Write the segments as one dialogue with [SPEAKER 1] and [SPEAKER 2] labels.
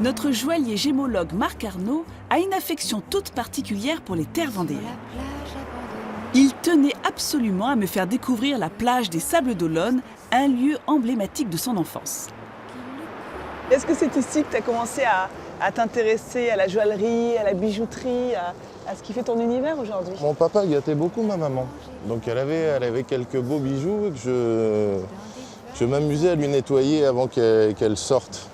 [SPEAKER 1] Notre joaillier gémologue Marc Arnaud a une affection toute particulière pour les terres vendéennes. Il tenait absolument à me faire découvrir la plage des Sables d'Olonne, un lieu emblématique de son enfance. Est-ce que c'est ici que tu as commencé à t'intéresser à la joaillerie, à la bijouterie, à ce qui fait ton univers aujourd'hui?
[SPEAKER 2] Mon papa gâtait beaucoup ma maman. Donc elle avait quelques beaux bijoux que je m'amusais à lui nettoyer avant qu'elle sorte.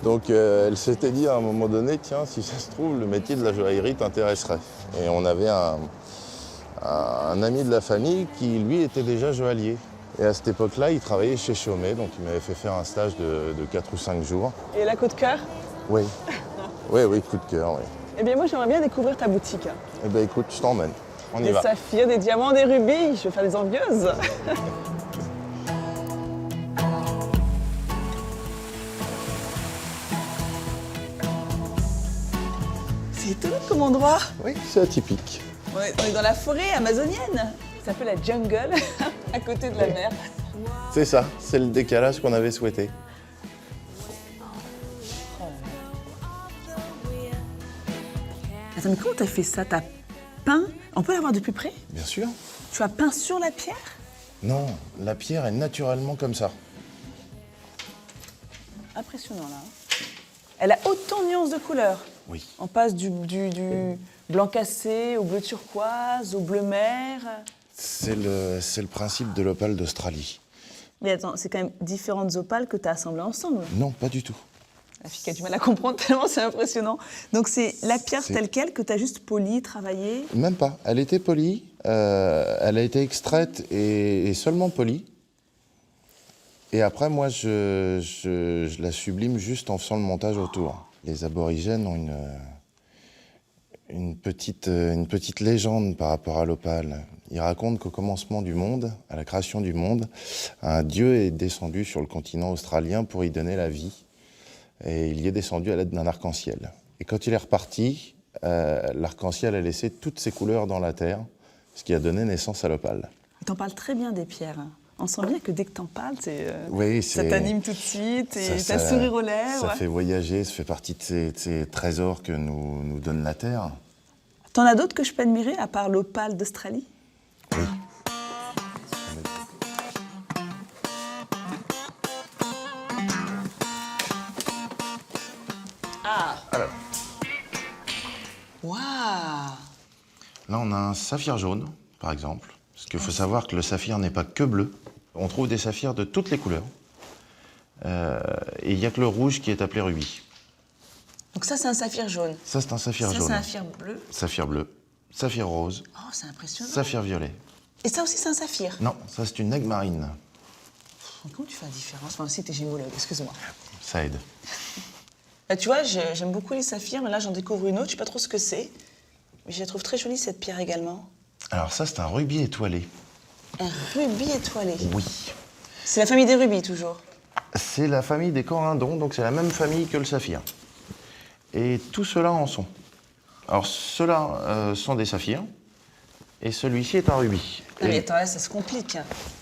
[SPEAKER 2] Donc elle s'était dit à un moment donné, tiens, si ça se trouve, le métier de la joaillerie t'intéresserait. Et on avait un ami de la famille qui, lui, était déjà joaillier. Et à cette époque-là, il travaillait chez Chaumet, donc il m'avait fait faire un stage de 4 ou 5 jours.
[SPEAKER 1] Et là, coup de cœur?
[SPEAKER 2] Oui. Oui, coup de cœur, oui.
[SPEAKER 1] Eh bien, moi, j'aimerais bien découvrir ta boutique.
[SPEAKER 2] Eh bien, écoute, je t'emmène. On y
[SPEAKER 1] Des
[SPEAKER 2] va.
[SPEAKER 1] saphirs, des diamants, des rubis, je vais faire des envieuses. C'est étonnant comme endroit.
[SPEAKER 2] Oui, c'est atypique.
[SPEAKER 1] On est dans la forêt amazonienne. Ça s'appelle la jungle, à côté de la mer.
[SPEAKER 2] C'est ça, c'est le décalage qu'on avait souhaité.
[SPEAKER 1] Attends, mais comment t'as fait ça? T'as peint? On peut la voir de plus près?
[SPEAKER 2] Bien sûr.
[SPEAKER 1] Tu as peint sur la pierre?
[SPEAKER 2] Non, la pierre est naturellement comme ça.
[SPEAKER 1] Impressionnant, là. Elle a autant de nuances de couleurs.
[SPEAKER 2] Oui.
[SPEAKER 1] On passe du blanc cassé au bleu turquoise, au bleu mer.
[SPEAKER 2] C'est le principe de l'opale d'Australie.
[SPEAKER 1] Mais attends, c'est quand même différentes opales que tu as assemblées ensemble.
[SPEAKER 2] Non, pas du tout.
[SPEAKER 1] La fille qui a du mal à comprendre tellement c'est impressionnant. Donc c'est la pierre
[SPEAKER 2] C'est-
[SPEAKER 1] telle quelle que tu as juste polie, travaillée.
[SPEAKER 2] Même pas. Elle était polie, elle a été extraite et seulement polie. Et après, moi, je la sublime juste en faisant le montage autour. Les aborigènes ont une petite légende par rapport à l'opale. Ils racontent qu'au commencement du monde, à la création du monde, un dieu est descendu sur le continent australien pour y donner la vie. Et il y est descendu à l'aide d'un arc-en-ciel. Et quand il est reparti, l'arc-en-ciel a laissé toutes ses couleurs dans la terre, ce qui a donné naissance à l'opale.
[SPEAKER 1] Tu en parles très bien des pierres. On sent bien que dès que tu en parles,
[SPEAKER 2] Oui,
[SPEAKER 1] ça t'anime tout de suite et
[SPEAKER 2] ça-
[SPEAKER 1] t'as sourire aux lèvres.
[SPEAKER 2] Ça fait voyager, ça fait partie de ces trésors que nous donne la terre.
[SPEAKER 1] T'en as d'autres que je peux admirer à part l'opale d'Australie?
[SPEAKER 2] Oui.
[SPEAKER 1] Ah!
[SPEAKER 2] Alors.
[SPEAKER 1] Waouh!
[SPEAKER 2] Là, on a un saphir jaune, par exemple. Parce qu'il faut savoir que le saphir n'est pas que bleu. On trouve des saphirs de toutes les couleurs. Et il n'y a que le rouge qui est appelé rubis.
[SPEAKER 1] Donc ça, c'est un saphir jaune.
[SPEAKER 2] Ça, c'est un saphir
[SPEAKER 1] Ça,
[SPEAKER 2] jaune.
[SPEAKER 1] c'est un saphir bleu.
[SPEAKER 2] Saphir bleu, saphir rose,
[SPEAKER 1] Oh, c'est impressionnant.
[SPEAKER 2] saphir violet.
[SPEAKER 1] Et ça aussi, c'est un saphir.
[SPEAKER 2] Non, ça, c'est une aigue marine.
[SPEAKER 1] Comment tu fais la différence? Enfin, si t'es gémologue, excuse-moi.
[SPEAKER 2] Ça aide.
[SPEAKER 1] Bah, tu vois, j'aime beaucoup les saphirs, mais là, j'en découvre une autre. Je sais pas trop ce que c'est. Mais je la trouve très jolie, cette pierre également.
[SPEAKER 2] Alors ça, c'est un rubis étoilé.
[SPEAKER 1] Un rubis étoilé.
[SPEAKER 2] Oui.
[SPEAKER 1] C'est la famille des rubis, toujours.
[SPEAKER 2] C'est la famille des corindons, donc c'est la même famille que le saphir. Et tout cela en sont. Alors ceux-là sont des saphirs, et celui-ci est un rubis.
[SPEAKER 1] Non, mais
[SPEAKER 2] Et-
[SPEAKER 1] attends, là, ça se complique.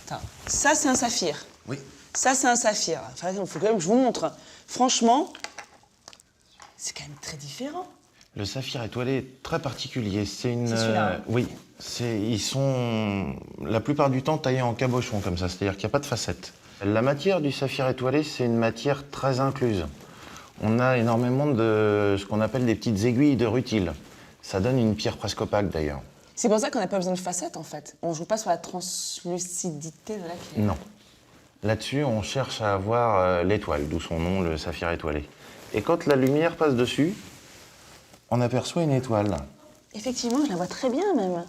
[SPEAKER 1] Attends. Ça, c'est un saphir.
[SPEAKER 2] Oui.
[SPEAKER 1] Ça, c'est un saphir. Enfin, il faut quand même que je vous montre. Franchement, c'est quand même très différent.
[SPEAKER 2] Le saphir étoilé est très particulier. C'est une.
[SPEAKER 1] C'est celui-là, hein.
[SPEAKER 2] Oui. Ils sont la plupart du temps taillés en cabochon comme ça, c'est-à-dire qu'il n'y a pas de facettes. La matière du saphir étoilé, c'est une matière très incluse. On a énormément de ce qu'on appelle des petites aiguilles de rutile. Ça donne une pierre presque opaque d'ailleurs.
[SPEAKER 1] C'est pour ça qu'on n'a pas besoin de facettes, en fait. On joue pas sur la translucidité de la pierre.
[SPEAKER 2] Non. Là-dessus, on cherche à avoir l'étoile, d'où son nom, le saphir étoilé. Et quand la lumière passe dessus, on aperçoit une étoile.
[SPEAKER 1] Effectivement, je la vois très bien, même.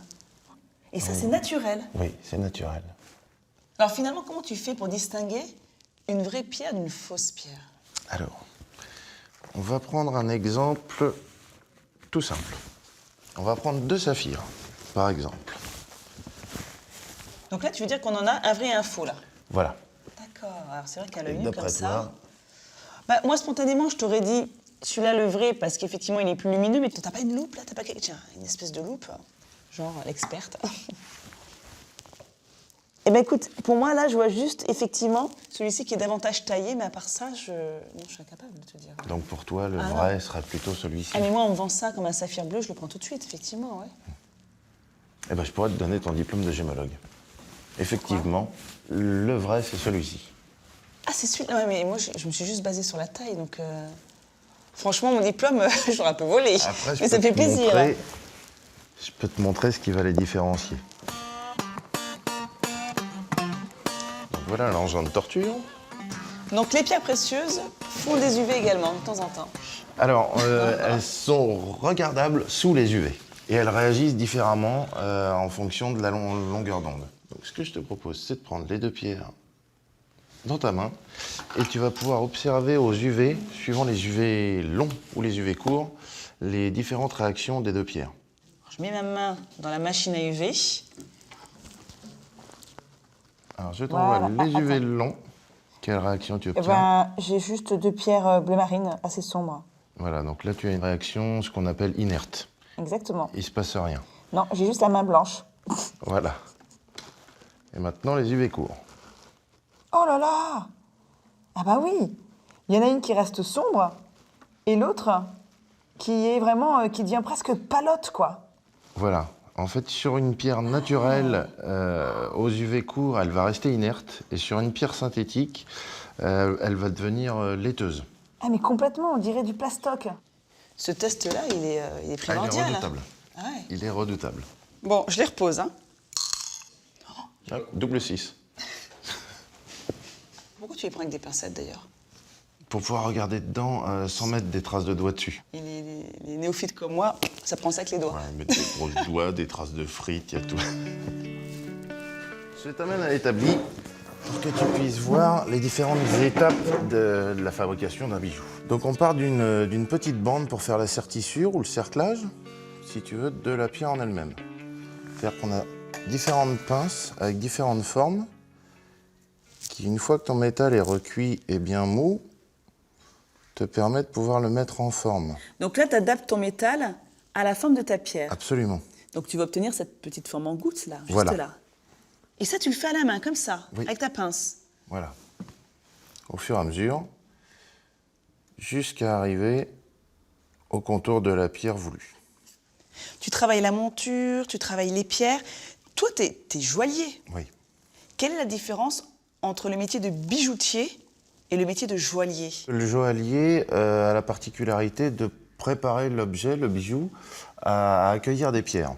[SPEAKER 1] Et ça, c'est naturel.
[SPEAKER 2] Oui, c'est naturel.
[SPEAKER 1] Alors finalement, comment tu fais pour distinguer une vraie pierre d'une fausse pierre?
[SPEAKER 2] Alors, on va prendre un exemple tout simple. On va prendre 2 saphirs, par exemple.
[SPEAKER 1] Donc là, tu veux dire qu'on en a un vrai et un faux, là?
[SPEAKER 2] Voilà.
[SPEAKER 1] D'accord. Alors c'est vrai qu'à l'œil
[SPEAKER 2] Et
[SPEAKER 1] nu, comme
[SPEAKER 2] d'après
[SPEAKER 1] ça...
[SPEAKER 2] toi,
[SPEAKER 1] Bah, moi, spontanément, je t'aurais dit celui-là, le vrai, parce qu'effectivement, il est plus lumineux, mais t'as pas une loupe, là? T'as pas... Tiens, une espèce de loupe, genre l'experte. Eh bien écoute, pour moi là je vois juste effectivement celui-ci qui est davantage taillé, mais à part ça, non, je suis incapable de te dire.
[SPEAKER 2] Donc pour toi, le vrai serait plutôt celui-ci.
[SPEAKER 1] Ah mais moi on me vend ça comme un saphir bleu, je le prends tout de suite, effectivement, ouais.
[SPEAKER 2] Eh ben je pourrais te donner ton diplôme de gémologue. Effectivement, le vrai c'est celui-ci.
[SPEAKER 1] Ah c'est celui-là, ouais, mais moi je me suis juste basée sur la taille, donc... Franchement mon diplôme, je l'aurais un peu volé,
[SPEAKER 2] Après,
[SPEAKER 1] mais ça fait plaisir.
[SPEAKER 2] Je peux te montrer ce qui va les différencier. Donc voilà l'engin de torture.
[SPEAKER 1] Donc les pierres précieuses font des UV également, de temps en temps.
[SPEAKER 2] Alors, elles sont regardables sous les UV. Et elles réagissent différemment en fonction de la longueur d'onde. Donc ce que je te propose, c'est de prendre les 2 pierres dans ta main. Et tu vas pouvoir observer aux UV, suivant les UV longs ou les UV courts, les différentes réactions des 2 pierres.
[SPEAKER 1] Je mets ma main dans la machine à UV.
[SPEAKER 2] Alors je t'envoie les UV longs. Quelle réaction tu obtiens?
[SPEAKER 3] Eh ben, j'ai juste 2 pierres bleu marine assez sombres.
[SPEAKER 2] Voilà, donc là tu as une réaction, ce qu'on appelle inerte.
[SPEAKER 3] Exactement.
[SPEAKER 2] Il se passe rien.
[SPEAKER 3] Non, j'ai juste la main blanche.
[SPEAKER 2] Voilà. Et maintenant les UV courts.
[SPEAKER 3] Oh là là! Ah bah oui! Il y en a une qui reste sombre et l'autre qui est vraiment, qui devient presque palote, quoi.
[SPEAKER 2] Voilà. En fait, sur une pierre naturelle, aux UV courts, elle va rester inerte. Et sur une pierre synthétique, elle va devenir laiteuse.
[SPEAKER 3] Ah mais complètement, on dirait du plastoc.
[SPEAKER 1] Ce test-là, il est primordial.
[SPEAKER 2] Il est redoutable.
[SPEAKER 1] Ah ouais.
[SPEAKER 2] Il est redoutable.
[SPEAKER 1] Bon, je les repose, hein.
[SPEAKER 2] Hop, double 6.
[SPEAKER 1] Pourquoi tu les prends avec des pincettes, d'ailleurs?
[SPEAKER 2] Pour pouvoir regarder dedans sans mettre des traces de doigts dessus.
[SPEAKER 1] Et les néophytes comme moi, ça prend ça avec les doigts.
[SPEAKER 2] Ouais, mettre des gros doigts, des traces de frites, il y a tout. Je t'amène à l'établi pour que tu puisses voir les différentes étapes de la fabrication d'un bijou. Donc on part d'une petite bande pour faire la sertissure ou le cerclage, si tu veux, de la pierre en elle-même. C'est-à-dire qu'on a différentes pinces avec différentes formes qui, une fois que ton métal est recuit et bien mou, te permet de pouvoir le mettre en forme.
[SPEAKER 1] Donc là, tu adaptes ton métal à la forme de ta pierre.
[SPEAKER 2] Absolument.
[SPEAKER 1] Donc tu vas obtenir cette petite forme en goutte, là, juste
[SPEAKER 2] Voilà.
[SPEAKER 1] là. Et ça, tu le fais à la main, comme ça,
[SPEAKER 2] Oui.
[SPEAKER 1] avec ta pince.
[SPEAKER 2] Voilà. Au fur et à mesure, jusqu'à arriver au contour de la pierre voulue.
[SPEAKER 1] Tu travailles la monture, tu travailles les pierres. Toi, t'es joaillier.
[SPEAKER 2] Oui.
[SPEAKER 1] Quelle est la différence entre le métier de bijoutier et le métier de joaillier?
[SPEAKER 2] Le joaillier a la particularité de préparer l'objet, le bijou, à accueillir des pierres.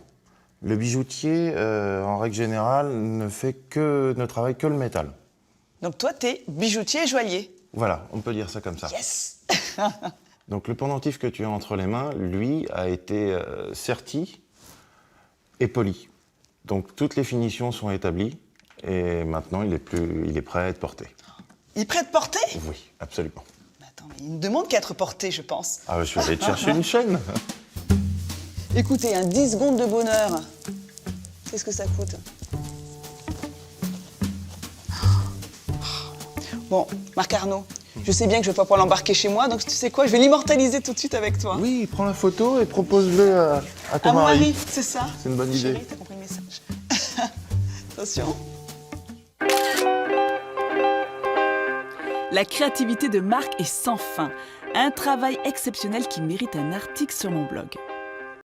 [SPEAKER 2] Le bijoutier, en règle générale, ne travaille que le métal.
[SPEAKER 1] Donc toi, t'es bijoutier et joaillier.
[SPEAKER 2] Voilà, on peut dire ça comme ça.
[SPEAKER 1] Yes.
[SPEAKER 2] Donc le pendentif que tu as entre les mains, lui, a été serti et poli. Donc toutes les finitions sont établies et maintenant il est prêt à être porté.
[SPEAKER 1] Il est prêt à te porter?
[SPEAKER 2] Oui, absolument.
[SPEAKER 1] Mais attends, mais il ne demande qu'à être porté, je pense.
[SPEAKER 2] Ah, je vais aller te chercher une chaîne.
[SPEAKER 1] Écoutez, 10 secondes de bonheur. Qu'est-ce que ça coûte? Bon, Marc Arnaud, je sais bien que je vais pas pouvoir l'embarquer chez moi, donc tu sais quoi, je vais l'immortaliser tout de suite avec toi.
[SPEAKER 2] Oui, prends la photo et propose-le à ton
[SPEAKER 1] À mon
[SPEAKER 2] mari.
[SPEAKER 1] mari, c'est ça?
[SPEAKER 2] C'est une bonne idée.
[SPEAKER 1] Chérie, t'as compris le message. Attention. La créativité de Marc est sans fin. Un travail exceptionnel qui mérite un article sur mon blog.